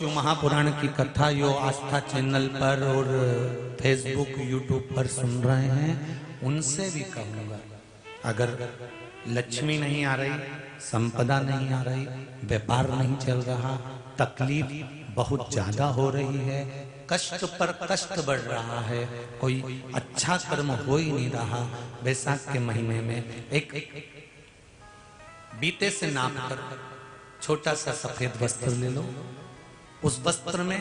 जो महापुराण की कथा यो आस्था चैनल पर और फेसबुक यूट्यूब पर सुन रहे हैं उनसे भी कहूँगा, अगर लक्ष्मी नहीं आ रही, संपदा नहीं आ रही, व्यापार नहीं चल रहा, तकलीफ बहुत ज्यादा हो रही है, कष्ट पर कष्ट बढ़ रहा है, कोई अच्छा कर्म हो ही नहीं रहा, बैसाख के महीने में एक बीते से नाप कर छोटा सा सफेद वस्त्र ले लो, उस वस्त्र में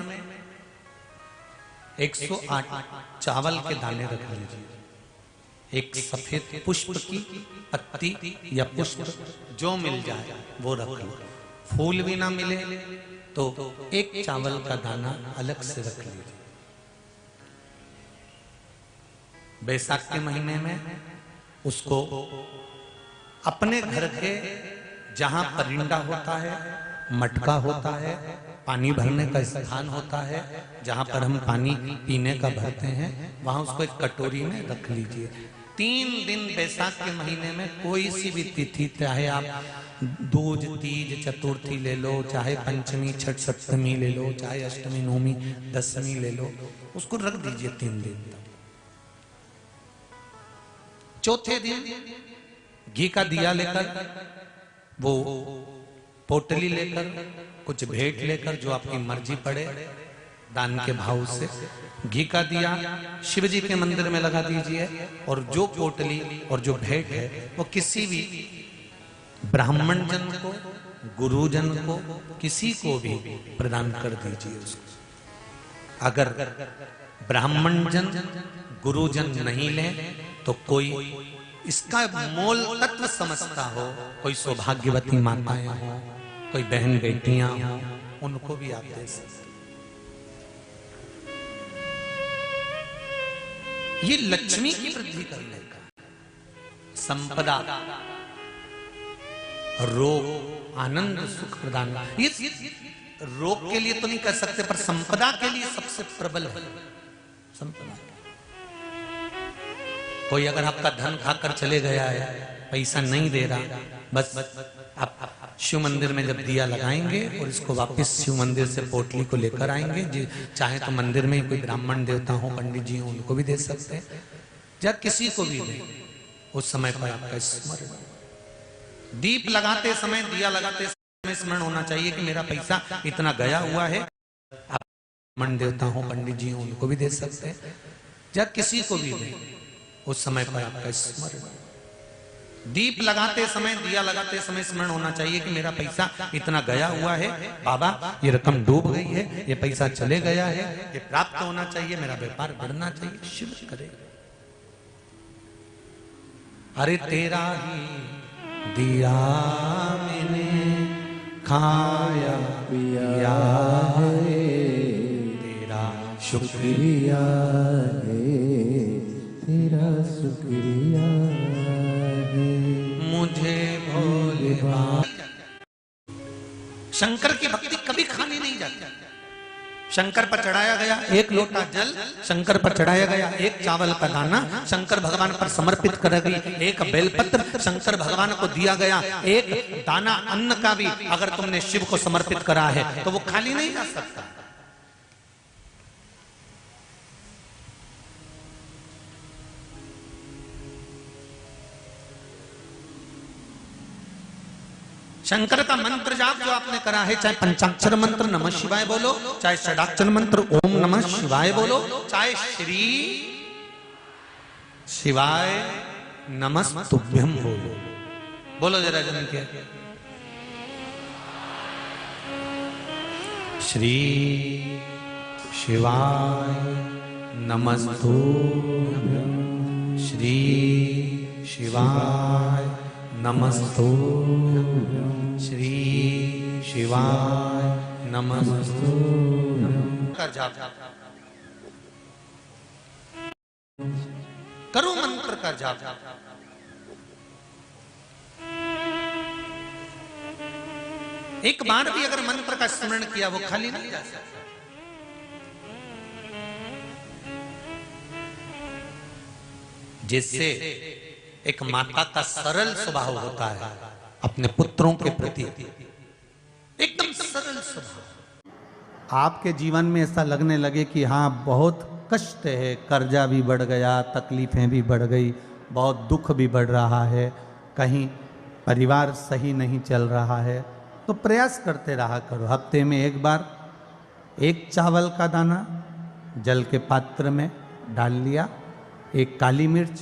108 चावल के दाने रख लीजिए, एक सफेद पुष्प की पत्ती या पुष्प जो मिल जाए वो रख लो, फूल भी ना मिले तो एक चावल का दाना अलग से रख लीजिए। बैसाख के महीने में उसको अपने घर के जहां परिंदा होता है, मटका होता है, पानी भरने का स्थान होता है, जहां पर हम पानी पीने का भरते हैं, वहां उसको एक कटोरी में रख लीजिए। 3 दिन बैसाख के महीने में कोई सी भी तिथि, चाहे आप दूज, तीज, चतुर्थी ले लो, चाहे पंचमी, छठ, सप्तमी ले लो, चाहे अष्टमी, नवमी, दशमी ले लो, उसको रख दीजिए 3 दिन तक। चौथे दिन घी का दिया लेकर, वो पोटली लेकर, कुछ भेंट लेकर, जो आपकी मर्जी पड़े, दान के भाव से घी का दिया शिव जी के मंदिर में लगा दीजिए, और जो पोटली और जो भेंट है वो किसी भी ब्राह्मण जन को, गुरुजन को, किसी को भी प्रदान कर दीजिए उसको। अगर ब्राह्मण जन, गुरुजन नहीं ले तो कोई इसका मोल तत्व समझता हो, कोई सौभाग्यवती माताएं हो, कोई बहन बेटियां हो, उनको भी आप दे सकते। ये लक्ष्मी की वृद्धि करने का, संपदा, रोग, आनंद, सुख प्रदान, ये रोग के लिए तो नहीं कर सकते, पर संपदा के लिए सबसे प्रबल है संपदा। कोई अगर आपका धन खाकर चले गया है, पैसा नहीं दे रहा, बस आप शिव मंदिर में जब दिया लगाएंगे और इसको वापस शिव मंदिर से पोटली को लेकर आएंगे, चाहे तो मंदिर में कोई ब्राह्मण देवता हो, पंडित जी हो, उनको भी दे सकते हैं, या किसी को भी दे, उस समय पर आपका स्मरण, दीप लगाते समय, दिया लगाते समय स्मरण होना चाहिए कि मेरा पैसा इतना गया हुआ है। आप ब्राह्मण देवता हो, पंडित जी हो, उनको भी दे सकते हैं, या किसी को भी दे, उस समय पर आपका स्मरण, दीप लगाते समय, दिया लगाते समय स्मरण होना चाहिए कि मेरा पैसा इतना गया हुआ है, बाबा ये रकम डूब गई है, ये पैसा चले गया है, ये प्राप्त होना चाहिए, मेरा व्यापार बढ़ना चाहिए, शिव करे। अरे तेरा ही दिया मैंने खाया पिया है, तेरा शुक्रिया है, तेरा शुक्रिया है, मुझे भोले बाबा। शंकर की भक्ति कभी खाली नहीं जाती। शंकर पर चढ़ाया गया 1 लोटा जल, शंकर पर चढ़ाया गया 1 चावल का दाना, शंकर भगवान पर समर्पित कर गई 1 बेलपत्र, शंकर भगवान को दिया गया 1 दाना अन्न का भी अगर तुमने शिव को समर्पित करा है तो वो खाली नहीं जा सकता। शंकर का मंत्र जाप जो आपने करा है, चाहे पंचाक्षर मंत्र नमः शिवाय बोलो, चाहे षडाक्षर मंत्र ओम नमः शिवाय बोलो, चाहे श्री शिवाय नमस्तुभ्यम बोलो, बोलो जरा जन के श्री शिवाय नमस्तुभ्यम, श्री शिवाय नमस्तुभ्यम, श्री शिवाय नमस्तुभ्यम का जाप करो, मंत्र का जाप। एक बार भी अगर मंत्र का स्मरण किया वो खाली नहीं जा सकता। जिससे एक माता का सरल स्वभाव होता है अपने पुत्रों के प्रति, एकदम सरल स्वभाव। आपके जीवन में ऐसा लगने लगे कि हाँ बहुत कष्ट है, कर्जा भी बढ़ गया, तकलीफ़ें भी बढ़ गई, बहुत दुख भी बढ़ रहा है, कहीं परिवार सही नहीं चल रहा है, तो प्रयास करते रहा करो। हफ्ते में एक बार एक चावल का दाना जल के पात्र में डाल लिया, एक काली मिर्च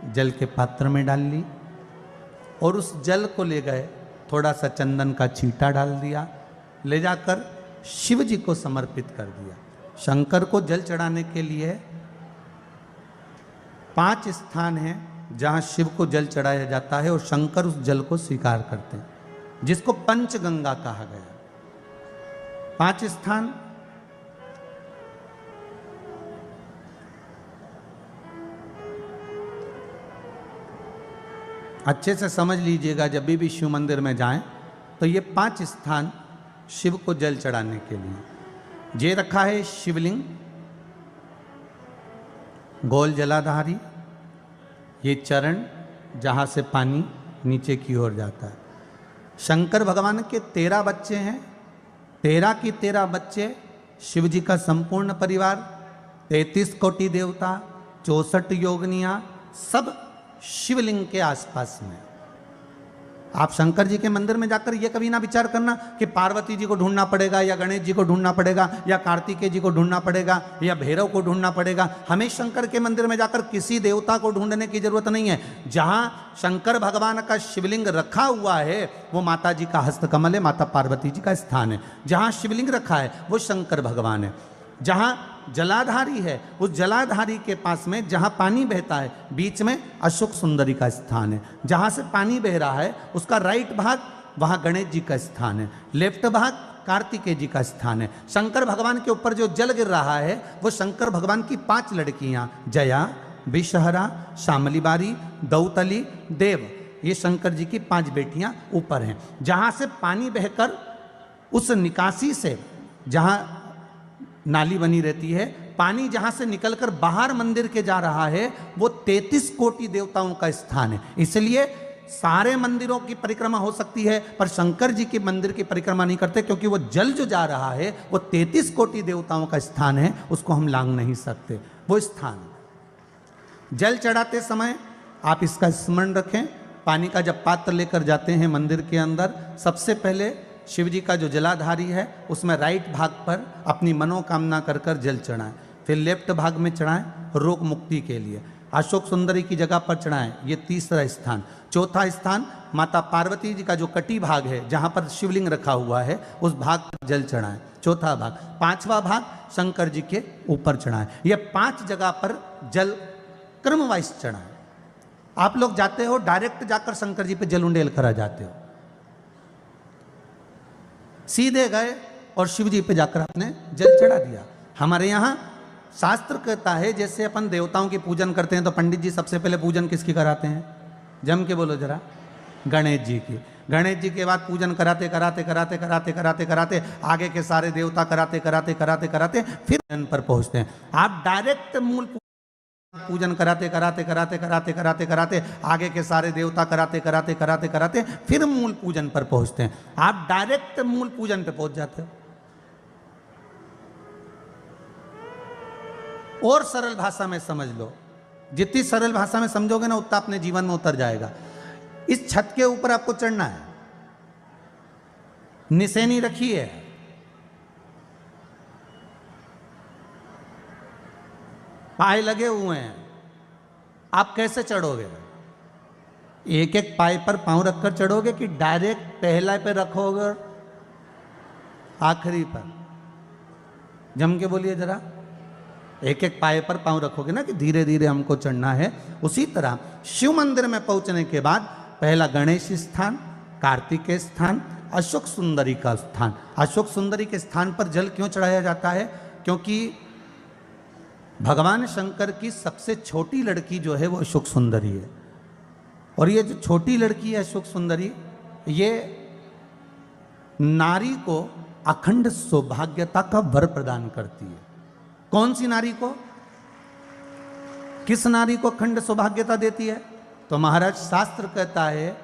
जल के पात्र में डाल ली और उस जल को ले गए, थोड़ा सा चंदन का छींटा डाल दिया, ले जाकर शिव जी को समर्पित कर दिया। शंकर को जल चढ़ाने के लिए 5 स्थान हैं जहां शिव को जल चढ़ाया जाता है और शंकर उस जल को स्वीकार करते हैं, जिसको पंचगंगा कहा गया। 5 स्थान अच्छे से समझ लीजिएगा, जब भी शिव मंदिर में जाएं तो ये 5 स्थान शिव को जल चढ़ाने के लिए ये रखा है। शिवलिंग, गोल जलाधारी, ये चरण जहाँ से पानी नीचे की ओर जाता है। शंकर भगवान के 13 बच्चे हैं, 13 की 13 बच्चे, शिव जी का संपूर्ण परिवार, 33 कोटि देवता, 64 योगनियाँ, सब शिवलिंग के आसपास में। आप शंकर जी के मंदिर में जाकर ये कभी ना विचार करना कि पार्वती जी को ढूंढना पड़ेगा या गणेश जी को ढूंढना पड़ेगा या कार्तिकेय जी को ढूंढना पड़ेगा या भैरव को ढूंढना पड़ेगा। हमें शंकर के मंदिर में जाकर किसी देवता को ढूंढने की जरूरत नहीं है। जहां शंकर भगवान का शिवलिंग रखा हुआ है वो माता जी का हस्तकमल है, माता पार्वती जी का स्थान है। जहां शिवलिंग रखा है वो शंकर भगवान है। जहां जलाधारी है उस जलाधारी के पास में जहां पानी बहता है बीच में अशोक सुंदरी का स्थान है। जहां से पानी बह रहा है उसका राइट भाग वहां गणेश जी का स्थान है, लेफ्ट भाग कार्तिकेय जी का स्थान है। शंकर भगवान के ऊपर जो जल गिर रहा है वो शंकर भगवान की 5 लड़कियां, जया, विषहरा, शामली बारी, दौतली, देव, ये शंकर जी की 5 बेटियां ऊपर हैं। जहां से पानी बहकर उस निकासी से, जहां नाली बनी रहती है, पानी जहां से निकलकर बाहर मंदिर के जा रहा है वो 33 कोटि देवताओं का स्थान है। इसलिए सारे मंदिरों की परिक्रमा हो सकती है पर शंकर जी के मंदिर की परिक्रमा नहीं करते, क्योंकि वो जल जो जा रहा है वो 33 कोटि देवताओं का स्थान है, उसको हम लांघ नहीं सकते। वो स्थान जल चढ़ाते समय आप इसका स्मरण रखें। पानी का जब पात्र लेकर जाते हैं मंदिर के अंदर, सबसे पहले शिव जी का जो जलाधारी है उसमें राइट भाग पर अपनी मनोकामना कर कर जल चढ़ाएं, फिर लेफ्ट भाग में चढ़ाएं रोग मुक्ति के लिए। अशोक सुंदरी की जगह पर चढ़ाएं, ये 3रा स्थान। 4था स्थान माता पार्वती जी का जो कटी भाग है जहां पर शिवलिंग रखा हुआ है उस भाग पर जल चढ़ाएं, 4था भाग। 5वां भाग शंकर जी के ऊपर चढ़ाएं। ये 5 जगह पर जल क्रम वाइज चढ़ाएं। आप लोग जाते हो डायरेक्ट जाकर शंकर जी पे जल उंडेल करा जाते हो, सीधे गए और शिव जी पे जाकर आपने जल चढ़ा दिया। हमारे यहाँ शास्त्र कहता है जैसे अपन देवताओं की पूजन करते हैं तो पंडित जी सबसे पहले पूजन किसकी कराते हैं? जम के बोलो जरा, गणेश जी की। गणेश जी के बाद पूजन कराते कराते कराते कराते कराते कराते आगे के सारे देवता कराते कराते कराते कराते फिर जन पर पहुंचते हैं। आप डायरेक्ट मूल पूजन कराते कराते कराते कराते कराते कराते आगे के सारे देवता कराते कराते कराते कराते फिर मूल पूजन पर पहुंचते हैं। आप डायरेक्ट मूल पूजन पे पहुंच जाते हो। और सरल भाषा में समझ लो, जितनी सरल भाषा में समझोगे ना उतना अपने जीवन में उतर जाएगा। इस छत के ऊपर आपको चढ़ना है, निशानी रखी है, पाए लगे हुए हैं, आप कैसे चढ़ोगे? एक एक पाए पर पांव रखकर चढ़ोगे कि डायरेक्ट पहला पे रखोगे और आखिरी पर? जम के बोलिए जरा, एक एक पाए पर पांव रखोगे ना कि धीरे धीरे हमको चढ़ना है। उसी तरह शिव मंदिर में पहुंचने के बाद पहला गणेश स्थान, कार्तिकेय स्थान, अशोक सुंदरी का स्थान। अशोक सुंदरी के स्थान पर जल क्यों चढ़ाया जाता है? क्योंकि भगवान शंकर की सबसे छोटी लड़की जो है वो अशोक सुंदरी है। और ये जो छोटी लड़की है अशोक सुंदरी, ये नारी को अखंड सौभाग्यता का वर प्रदान करती है। कौन सी नारी को? किस नारी को अखंड सौभाग्यता देती है? तो महाराज शास्त्र कहता है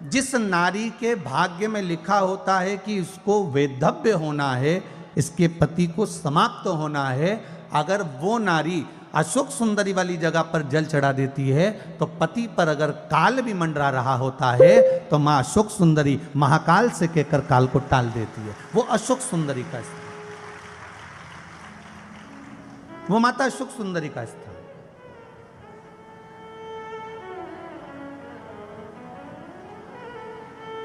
जिस नारी के भाग्य में लिखा होता है कि उसको वैधव्य होना है इसके पति को समाप्त होना है। अगर वो नारी अशोक सुंदरी वाली जगह पर जल चढ़ा देती है तो पति पर अगर काल भी मंडरा रहा होता है तो माँ अशोक सुंदरी महाकाल से कहकर काल को टाल देती है। वो अशोक सुंदरी का स्थान, वो माता अशोक सुंदरी का स्थान।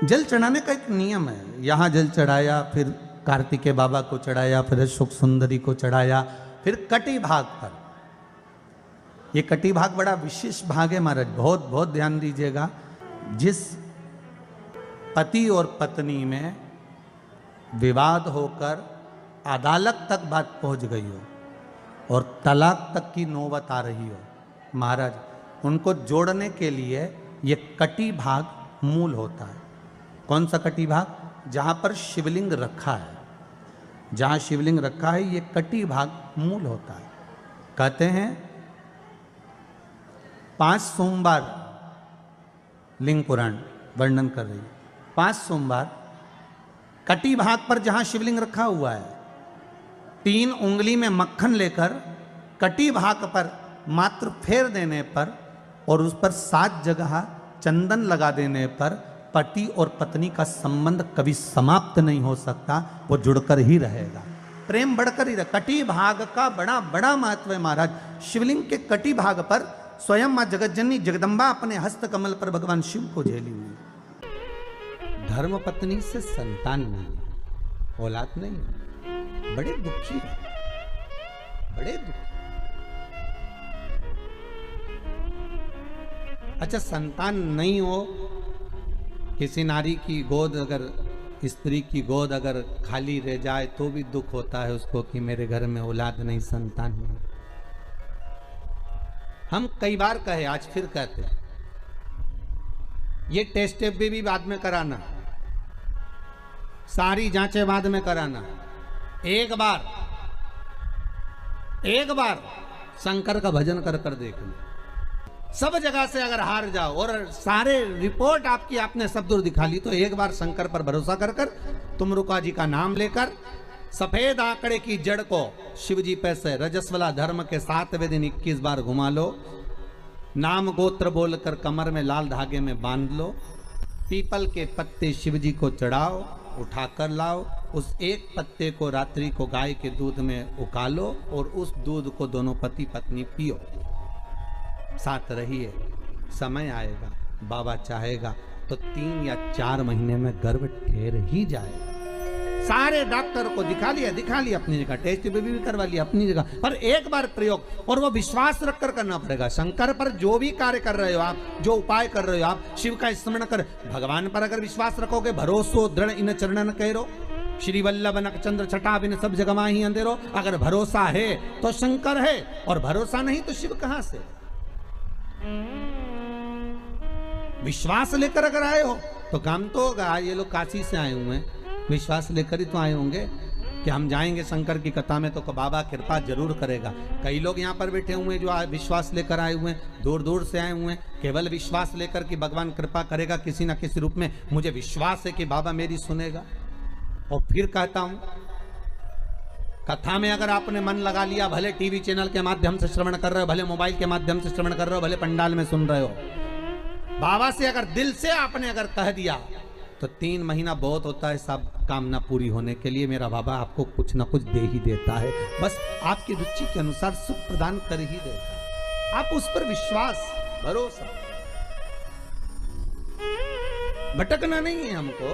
जल चढ़ाने का एक नियम है। यहां जल चढ़ाया, फिर कार्तिकेय बाबा को चढ़ाया, फिर अशोक सुंदरी को चढ़ाया, फिर कटी भाग पर। ये कटी भाग बड़ा विशेष भाग है महाराज, बहुत बहुत ध्यान दीजिएगा। जिस पति और पत्नी में विवाद होकर अदालत तक बात पहुंच गई हो और तलाक तक की नौबत आ रही हो, महाराज उनको जोड़ने के लिए ये कटी भाग मूल होता है। कौन सा कटी भाग? जहां पर शिवलिंग रखा है, जहां शिवलिंग रखा है ये कटी भाग मूल होता है। कहते हैं 5 सोमवार लिंग पुराण वर्णन कर रही है, 5 सोमवार कटी भाग पर जहां शिवलिंग रखा हुआ है, 3 उंगली में मक्खन लेकर कटी भाग पर मात्र फेर देने पर और उस पर 7 जगह चंदन लगा देने पर पति और पत्नी का संबंध कभी समाप्त नहीं हो सकता, वो जुड़कर ही रहेगा, प्रेम बढ़कर ही रहेगा। कटी भाग का बड़ा बड़ा महत्व है महाराज। शिवलिंग के कटी भाग पर स्वयं मां जगतजननी जगदम्बा अपने हस्त कमल पर भगवान शिव को झेली हुई। धर्म पत्नी से संतान नहीं, औलाद नहीं, बड़े दुखी है, बड़े दुखी। अच्छा, संतान नहीं हो, किसी नारी की गोद अगर, स्त्री की गोद अगर खाली रह जाए तो भी दुख होता है उसको कि मेरे घर में औलाद नहीं, संतान नहीं। हम कई बार कहे, आज फिर कहते हैं, ये टेस्ट भी बाद में कराना, सारी जांचें बाद में कराना। एक बार शंकर का भजन कर कर देख लो। सब जगह से अगर हार जाओ और सारे रिपोर्ट आपकी आपने सब दूर दिखा ली तो एक बार शंकर पर भरोसा कर कर तुम रुका जी का नाम लेकर सफेद आंकड़े की जड़ को शिव जी पे से रजस्वला धर्म के 7वें दिन 21 बार घुमा लो। नाम गोत्र बोलकर कमर में लाल धागे में बांध लो। पीपल के पत्ते शिव जी को चढ़ाओ, उठाकर लाओ। उस एक पत्ते को रात्रि को गाय के दूध में उकालो और उस दूध को दोनों पति पत्नी पियो। साथ रहिए, समय आएगा, बाबा चाहेगा तो 3 या 4 महीने में गर्भ ठहर ही जाएगा। सारे डॉक्टर को दिखा लिया अपनी जगह, टेस्ट भी करवा लिया अपनी जगह, पर एक बार प्रयोग, और वो विश्वास रखकर करना पड़ेगा। शंकर पर जो भी कार्य कर रहे हो आप, जो उपाय कर रहे हो आप, शिव का स्मरण कर, भगवान पर अगर विश्वास रखोगे, भरोसो दृढ़ इन चरणन कहो, श्री वल्लभ नक चंद्र छटा बिन सब जगह माही अंधेरो। अगर भरोसा है तो शंकर है, और भरोसा नहीं तो शिव कहां से? विश्वास लेकर अगर आए हो तो काम तो होगा। ये लोग काशी से आए हुए हैं, विश्वास लेकर ही तो आए होंगे कि हम जाएंगे शंकर की कथा में तो बाबा कृपा जरूर करेगा। कई लोग यहाँ पर बैठे हुए हैं जो विश्वास लेकर आए हुए हैं, दूर दूर से आए हुए हैं, केवल विश्वास लेकर कि भगवान कृपा करेगा किसी ना किसी रूप में, मुझे विश्वास है कि बाबा मेरी सुनेगा। और फिर कहता हूं, कथा में अगर आपने मन लगा लिया, भले टीवी चैनल के माध्यम से श्रवण कर रहे हो, भले मोबाइल के माध्यम से श्रवण कर रहे हो, भले पंडाल में सुन रहे हो, बाबा से अगर दिल से आपने अगर कह दिया तो 3 महीना बहुत होता है सब कामना पूरी होने के लिए। मेरा बाबा आपको कुछ ना कुछ दे ही देता है, बस आपकी रुचि के अनुसार सुख प्रदान कर ही देता है। आप उस पर विश्वास, भरोसा, भटकना नहीं है हमको,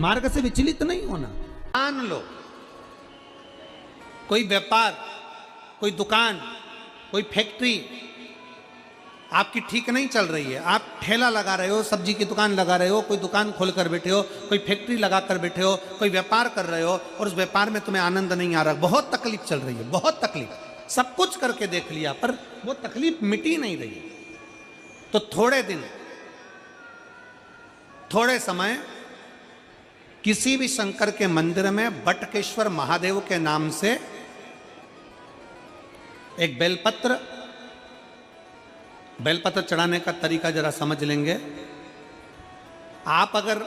मार्ग से विचलित नहीं होना। मान लो कोई व्यापार, कोई दुकान, कोई फैक्ट्री आपकी ठीक नहीं चल रही है, आप ठेला लगा रहे हो, सब्जी की दुकान लगा रहे हो, कोई दुकान खोल कर बैठे हो, कोई फैक्ट्री लगा कर बैठे हो, कोई व्यापार कर रहे हो और उस व्यापार में तुम्हें आनंद नहीं आ रहा, बहुत तकलीफ चल रही है, बहुत तकलीफ, सब कुछ करके देख लिया पर वो तकलीफ मिटी नहीं रही, तो थोड़े दिन, थोड़े समय किसी भी शंकर के मंदिर में बटकेश्वर महादेव के नाम से एक बेलपत्र चढ़ाने का तरीका जरा समझ लेंगे। आप अगर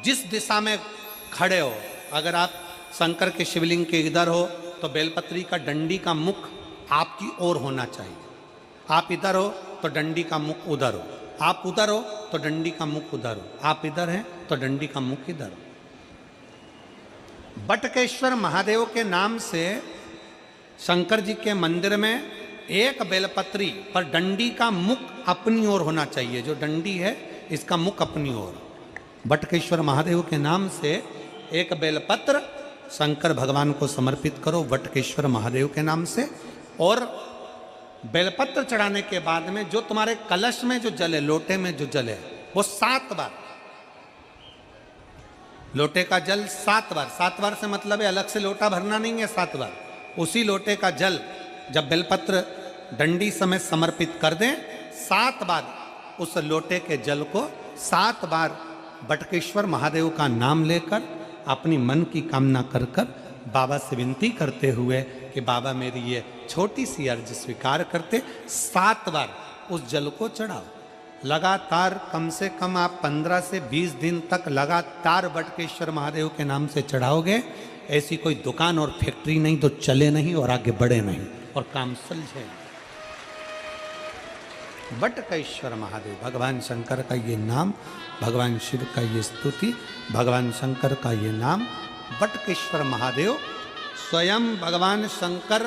जिस दिशा में खड़े हो। अगर आप शंकर के शिवलिंग के इधर हो तो बेलपत्री का डंडी का मुख आपकी ओर होना चाहिए। आप इधर हो तो डंडी का मुख उधर हो, आप उधर हो तो डंडी का मुख उधर हो, आप इधर हैं तो डंडी का मुख इधर हो। बटकेश्वर महादेव के नाम से शंकर जी के मंदिर में एक बेलपत्री पर डंडी का मुख अपनी ओर होना चाहिए। जो डंडी है इसका मुख अपनी ओर। बटकेश्वर महादेव के नाम से एक बेलपत्र शंकर भगवान को समर्पित करो बटकेश्वर महादेव के नाम से। और बेलपत्र चढ़ाने के बाद में जो तुम्हारे कलश में जो जल है, लोटे में जो जल है, वो 7 बार, लोटे का जल 7 बार, 7 बार से मतलब है अलग से लोटा भरना नहीं है, 7 बार उसी लोटे का जल जब बेलपत्र डंडी समेत समर्पित कर दें, 7 बार उस लोटे के जल को 7 बार बटकेश्वर महादेव का नाम लेकर अपनी मन की कामना कर कर बाबा से विनती करते हुए कि बाबा मेरी ये छोटी सी अर्ज स्वीकार करते, 7 बार उस जल को चढ़ाओ। लगातार कम से कम आप 15 से 20 दिन तक लगातार बटकेश्वर महादेव के नाम से चढ़ाओगे। ऐसी कोई दुकान और फैक्ट्री नहीं तो चले नहीं और आगे बढ़े नहीं और काम सुलझे। बटकेश्वर महादेव, भगवान शंकर का ये नाम, भगवान शिव का ये स्तुति, भगवान शंकर का ये नाम बटकेश्वर महादेव। स्वयं भगवान शंकर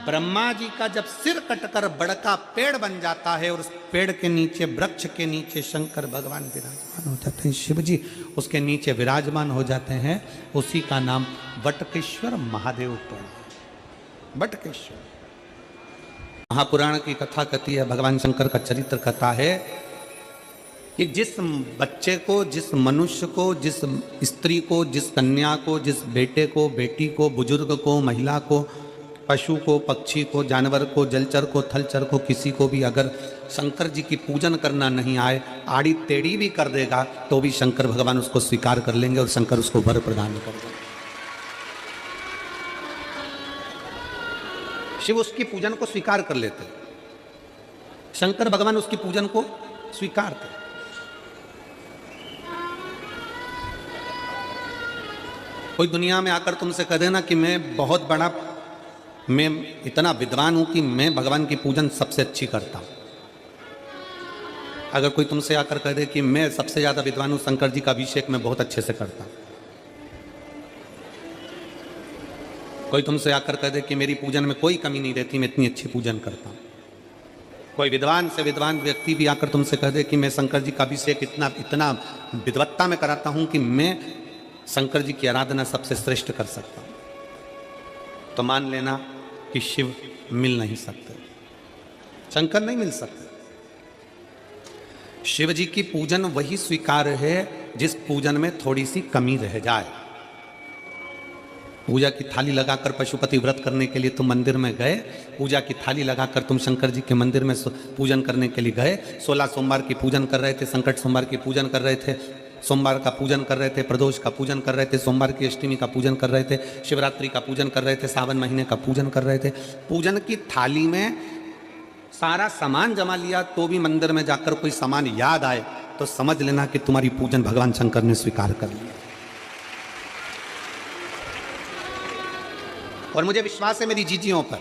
ब्रह्मा जी का जब सिर कटकर बड़का पेड़ बन जाता है और उस पेड़ के नीचे, वृक्ष के नीचे शंकर भगवान विराजमान हो जाते हैं, शिव जी उसके नीचे विराजमान हो जाते हैं, उसी का नाम बटकेश्वर महादेव पड़ा। बटकेश्वर महापुराण की कथा कहती है, भगवान शंकर का चरित्र कथा है कि जिस बच्चे को, जिस मनुष्य को, जिस स्त्री को, जिस कन्या को, जिस बेटे को, बेटी को, बुजुर्ग को, महिला को, पशु को, पक्षी को, जानवर को, जलचर को, थलचर को, किसी को भी अगर शंकर जी की पूजन करना नहीं आए, आड़ी टेढ़ी भी कर देगा तो भी शंकर भगवान उसको स्वीकार कर लेंगे और शंकर उसको वर प्रदान कर देंगे। शिव उसकी पूजन को स्वीकार कर लेते, शंकर भगवान उसकी पूजन को स्वीकारते। कोई दुनिया में आकर तुमसे कह देना कि मैं बहुत बड़ा, मैं इतना विद्वान हूं कि मैं भगवान की पूजन सबसे अच्छी करता हूं। अगर कोई तुमसे आकर कह दे कि मैं सबसे ज्यादा विद्वान हूं, शंकर जी का अभिषेक मैं बहुत अच्छे से करता हूं। कोई तुमसे आकर कह दे कि मेरी पूजन में कोई कमी नहीं रहती, मैं इतनी अच्छी पूजन करता हूं। कोई विद्वान से विद्वान व्यक्ति भी आकर तुमसे कह दे कि मैं शंकर जी का अभिषेक इतना विद्वत्ता में कराता हूं कि मैं शंकर जी की आराधना सबसे श्रेष्ठ कर सकता हूं, तो मान लेना कि शिव मिल नहीं सकते, शंकर नहीं मिल सकते। शिव जी की पूजन वही स्वीकार है जिस पूजन में थोड़ी सी कमी रह जाए। पूजा की थाली लगाकर पशुपति व्रत करने के लिए तुम मंदिर में गए, पूजा की थाली लगाकर तुम शंकर जी के मंदिर में पूजन करने के लिए गए, 16 सोमवार की पूजन कर रहे थे, संकट सोमवार की पूजन कर रहे थे, सोमवार का पूजन कर रहे थे, प्रदोष का पूजन कर रहे थे, सोमवार की अष्टमी का पूजन कर रहे थे, शिवरात्रि का पूजन कर रहे थे, सावन महीने का पूजन कर रहे थे। पूजन की थाली में सारा सामान जमा लिया तो भी मंदिर में जाकर कोई सामान याद आए तो समझ लेना कि तुम्हारी पूजन भगवान शंकर ने स्वीकार कर लिया। और मुझे विश्वास है मेरी जीजियों पर,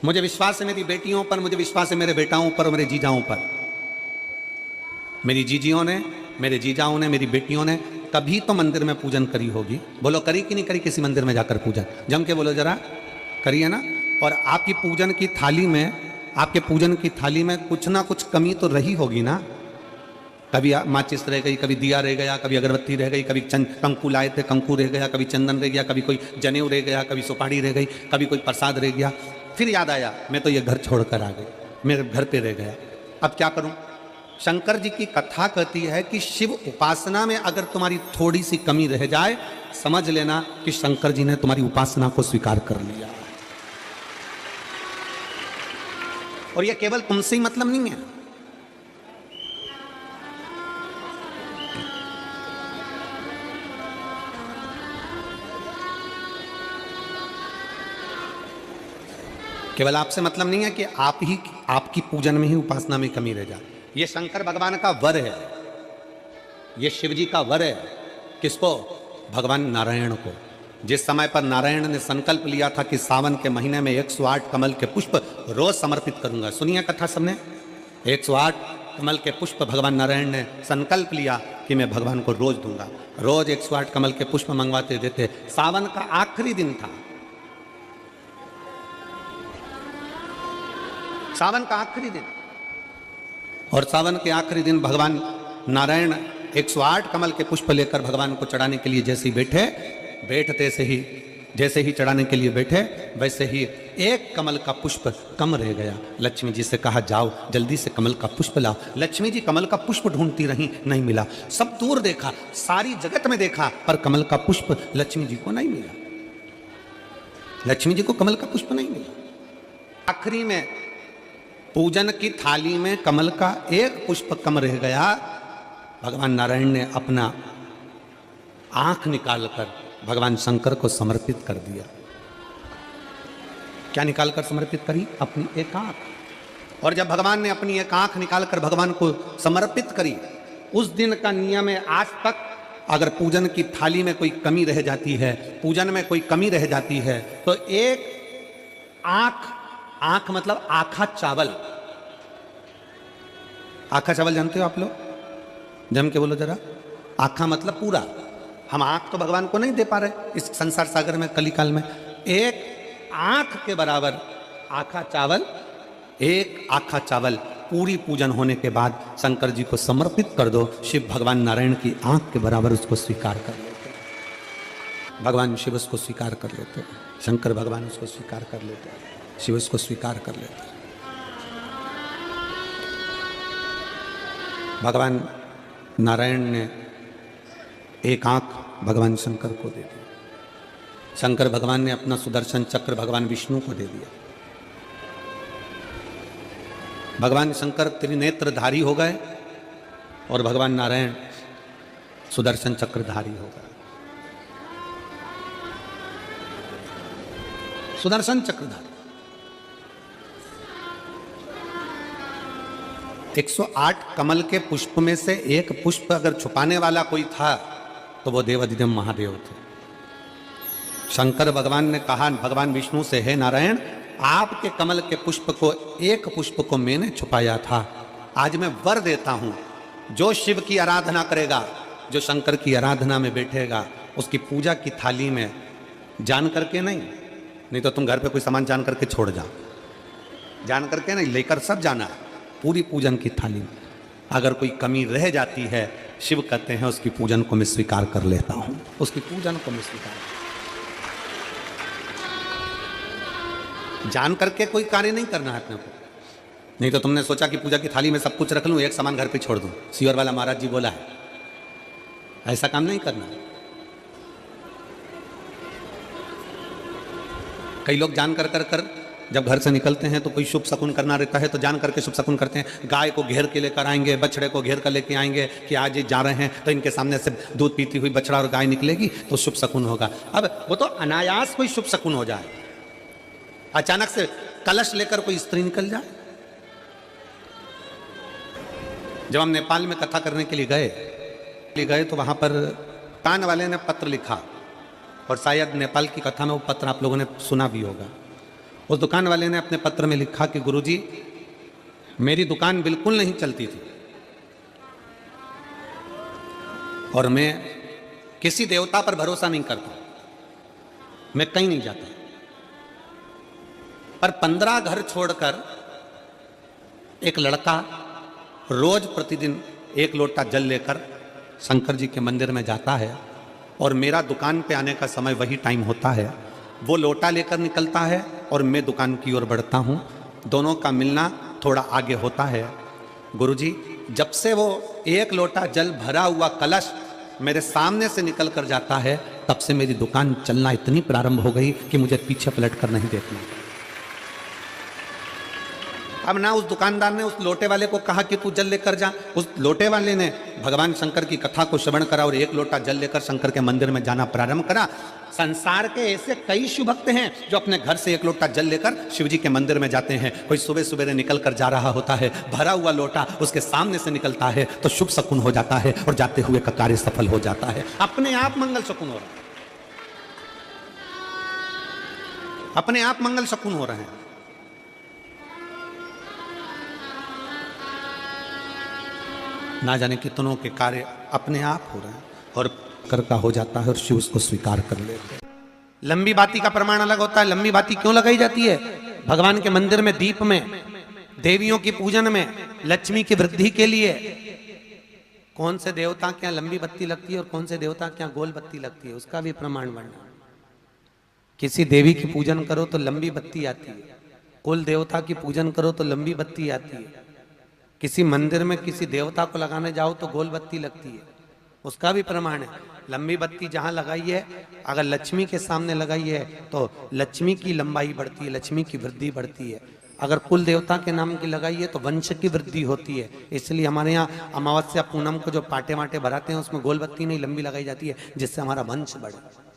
मुझे विश्वास है मेरी बेटियों पर, मुझे विश्वास है मेरे बेटाओं पर और मेरे जीजाओं पर। मेरी जीजियों ने, मेरे जीजाओं ने, मेरी बेटियों ने कभी तो मंदिर में पूजन करी होगी। बोलो करी कि नहीं करी किसी मंदिर में जाकर पूजन? जम के बोलो जरा, करी है ना? और आपकी पूजन की थाली में, आपके पूजन की थाली में कुछ ना कुछ कमी तो रही होगी ना। कभी माचिस रह गई, कभी दिया रह गया, कभी अगरबत्ती रह गई, कभी कंकु लाए थे कंकु रह गया, कभी चंदन रह गया, कभी कोई जनेऊ रह गया, कभी सुपाड़ी रह गई, कभी कोई प्रसाद रह गया। फिर याद आया मैं तो ये घर छोड़कर आ गई, मेरे घर पे रह गया, अब क्या करूं? शंकर जी की कथा कहती है कि शिव उपासना में अगर तुम्हारी थोड़ी सी कमी रह जाए, समझ लेना कि शंकर जी ने तुम्हारी उपासना को स्वीकार कर लिया। और यह केवल तुमसे ही मतलब नहीं है, केवल आपसे मतलब नहीं है कि आपकी पूजन में ही, उपासना में कमी रह जाए। ये शंकर भगवान का वर है, ये शिव जी का वर है किसको? भगवान नारायण को। जिस समय पर नारायण ने संकल्प लिया था कि सावन के महीने में 108 कमल के पुष्प रोज समर्पित करूंगा। सुनिए कथा सबने। 108 कमल के पुष्प भगवान नारायण ने संकल्प लिया कि मैं भगवान को रोज दूंगा। रोज 108 कमल के पुष्प मंगवाते देते। सावन का आखिरी दिन था, सावन का आखिरी दिन, और सावन के आखिरी दिन भगवान नारायण 108 कमल के पुष्प लेकर भगवान को चढ़ाने के लिए जैसे ही बैठे, जैसे ही चढ़ाने के लिए बैठे, वैसे ही एक कमल का पुष्प कम रह गया। लक्ष्मी जी से कहा जाओ जल्दी से कमल का पुष्प लाओ। लक्ष्मी जी कमल का पुष्प ढूंढती रही, नहीं मिला। सब दूर देखा, सारी जगत में देखा, पर कमल का पुष्प लक्ष्मी जी को नहीं मिला। लक्ष्मी जी को कमल का पुष्प नहीं मिला। आखिरी में पूजन की थाली में कमल का एक पुष्प कम रह गया। भगवान नारायण ने अपना आंख निकालकर भगवान शंकर को समर्पित कर दिया। क्या निकालकर समर्पित करी? अपनी एक आंख। और जब भगवान ने अपनी एक आंख निकालकर भगवान को समर्पित करी, उस दिन का नियम है आज तक, अगर पूजन की थाली में कोई कमी रह जाती है, पूजन में कोई कमी रह जाती है, तो एक आंख मतलब आखा चावल। आखा चावल जानते हो आप लोग? जम के बोलो जरा। आखा मतलब पूरा। हम आंख तो भगवान को नहीं दे पा रहे इस संसार सागर में, कलिकाल में। एक आंख के बराबर आखा चावल, एक आखा चावल पूरी पूजन होने के बाद शंकर जी को समर्पित कर दो। शिव भगवान नारायण की आंख के बराबर उसको स्वीकार कर लेते। भगवान शिव उसको स्वीकार कर लेते, शंकर भगवान उसको स्वीकार कर लेते, शिव उसको स्वीकार कर लेते। भगवान नारायण ने एक आंख भगवान शंकर को दे दी। शंकर भगवान ने अपना सुदर्शन चक्र भगवान विष्णु को दे दिया। भगवान शंकर त्रिनेत्रधारी हो गए और भगवान नारायण सुदर्शन चक्रधारी हो गए। सुदर्शन चक्रधारी 108 कमल के पुष्प में से एक पुष्प अगर छुपाने वाला कोई था तो वो देवाधिदेव महादेव थे। शंकर भगवान ने कहा भगवान विष्णु से, हे नारायण, आपके कमल के पुष्प को, एक पुष्प को मैंने छुपाया था। आज मैं वर देता हूं, जो शिव की आराधना करेगा, जो शंकर की आराधना में बैठेगा, उसकी पूजा की थाली में जान करके नहीं तो तुम घर पे कोई सामान जान करके छोड़ जाओ, जान करके नहीं, लेकर सब जाना है। पूरी पूजन की थाली में अगर कोई कमी रह जाती है, शिव कहते हैं उसकी पूजन को मैं स्वीकार कर लेता हूं, उसकी पूजन को मैं स्वीकार। जान करके कोई कार्य नहीं करना है अपने को। नहीं तो तुमने सोचा कि पूजा की थाली में सब कुछ रख लूं, एक सामान घर पे छोड़ दूं। सीवर वाला महाराज जी बोला है, ऐसा काम नहीं करना। कई लोग जान कर जब घर से निकलते हैं तो कोई शुभ शकुन करना रहता है तो जान करके शुभ शकुन करते हैं। गाय को घेर के लेकर आएंगे, बछड़े को घेर कर लेके आएंगे कि आज ये जा रहे हैं तो इनके सामने से दूध पीती हुई बछड़ा और गाय निकलेगी तो शुभ शकुन होगा। अब वो तो अनायास कोई शुभ शकुन हो जाए। अचानक से कलश लेकर कोई स्त्री निकल जाए। जब हम नेपाल में कथा करने के लिए गए तो वहां पर कान वाले ने पत्र लिखा, और शायद नेपाल की कथा में वो पत्र आप लोगों ने सुना भी होगा। उस दुकान वाले ने अपने पत्र में लिखा कि गुरुजी, मेरी दुकान बिल्कुल नहीं चलती थी और मैं किसी देवता पर भरोसा नहीं करता, मैं कहीं नहीं जाता, पर 15 घर छोड़कर एक लड़का रोज प्रतिदिन 1 लोटा जल लेकर शंकर जी के मंदिर में जाता है और मेरा दुकान पे आने का समय वही टाइम होता है। वो लोटा लेकर निकलता है और मैं दुकान की ओर बढ़ता हूँ। दोनों का मिलना थोड़ा आगे होता है। गुरुजी, जब से वो 1 लोटा जल भरा हुआ कलश मेरे सामने से निकल कर जाता है, तब से मेरी दुकान चलना इतनी प्रारंभ हो गई कि मुझे पीछे पलट कर नहीं देखना। अब ना उस दुकानदार ने उस लोटे वाले को कहा कि तू जल लेकर जा, उस लोटे वाले ने भगवान शंकर की कथा को श्रवण करा और 1 लोटा जल लेकर शंकर के मंदिर में जाना प्रारंभ करा। संसार के ऐसे कई शिव भक्त हैं जो अपने घर से एक लोटा जल लेकर शिव जी के मंदिर में जाते हैं। कोई सुबह सुबह निकल कर जा रहा होता है, भरा हुआ लोटा उसके सामने से निकलता है तो शुभ शकुन हो जाता है और जाते हुए का कार्य सफल हो जाता है। अपने आप मंगल शकुन हो रहा है, अपने आप मंगल शकुन हो रहे हैं। ना जाने कितनों के कार्य अपने आप हो रहे हैं और कर का हो जाता है और शिव उसको स्वीकार कर लेते हैं। लंबी बाती का प्रमाण अलग होता है। लंबी बाती क्यों लगाई जाती है? भगवान के मंदिर में दीप में, देवियों की पूजन में, लक्ष्मी की वृद्धि के लिए। कौन से देवता के यहाँ लंबी बत्ती लगती है और कौन से देवता के यहाँ गोल बत्ती लगती है, उसका भी प्रमाण वर्णन। किसी देवी की पूजन करो तो लंबी बत्ती आती है, कुल देवता की पूजन करो तो लंबी बत्ती आती है। किसी मंदिर में किसी देवता को लगाने जाओ तो गोल बत्ती लगती है, उसका भी प्रमाण है। लंबी बत्ती जहां लगाई है, अगर लक्ष्मी के सामने लगाई है तो लक्ष्मी की लंबाई बढ़ती है, लक्ष्मी की वृद्धि बढ़ती है। अगर कुल देवता के नाम की लगाई है तो वंश की वृद्धि होती है। इसलिए हमारे यहाँ अमावस्या पूनम को जो पाटे माटे भराते हैं उसमें गोल बत्ती नहीं लंबी लगाई जाती है, जिससे हमारा वंश बढ़े।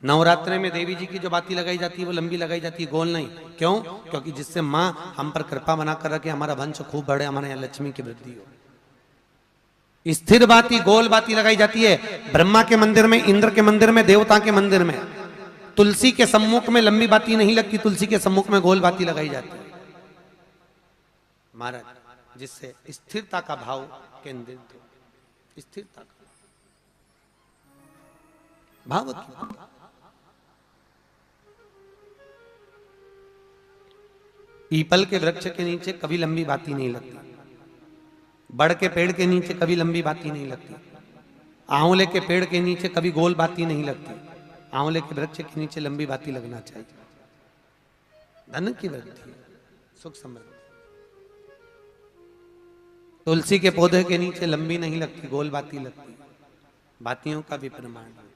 नवरात्रि में देवी जी की जो बाती लगाई जाती है वो लंबी लगाई जाती है, गोल नहीं। क्यों? क्योंकि जिससे माँ हम पर कृपा बना कर रखे, हमारा वंश खूब बढ़े, हमारे यहाँ लक्ष्मी की वृद्धि हो। स्थिर बाती, गोल बाती लगाई जाती है ब्रह्मा के मंदिर में, इंद्र के मंदिर में, देवता के मंदिर में। तुलसी के सम्मुख में लंबी बाती नहीं लगती, तुलसी के सम्मुख में गोल बाती लगाई जाती है महाराज, जिससे स्थिरता का भाव केंद्रित हो। स्थिरता का भाव की पीपल के वृक्ष के नीचे कभी लंबी बाती नहीं लगती, बड़ के पेड़ के नीचे कभी लंबी बाती नहीं लगती, आंवले के पेड़ के नीचे कभी गोल बाती नहीं लगती। आंवले के वृक्ष के नीचे लंबी बाती लगना चाहिए। धन की वृद्धि, सुख समृद्धि। तुलसी के पौधे के नीचे लंबी नहीं लगती, गोल बाती लगती। बातियों का भी प्रमाण है।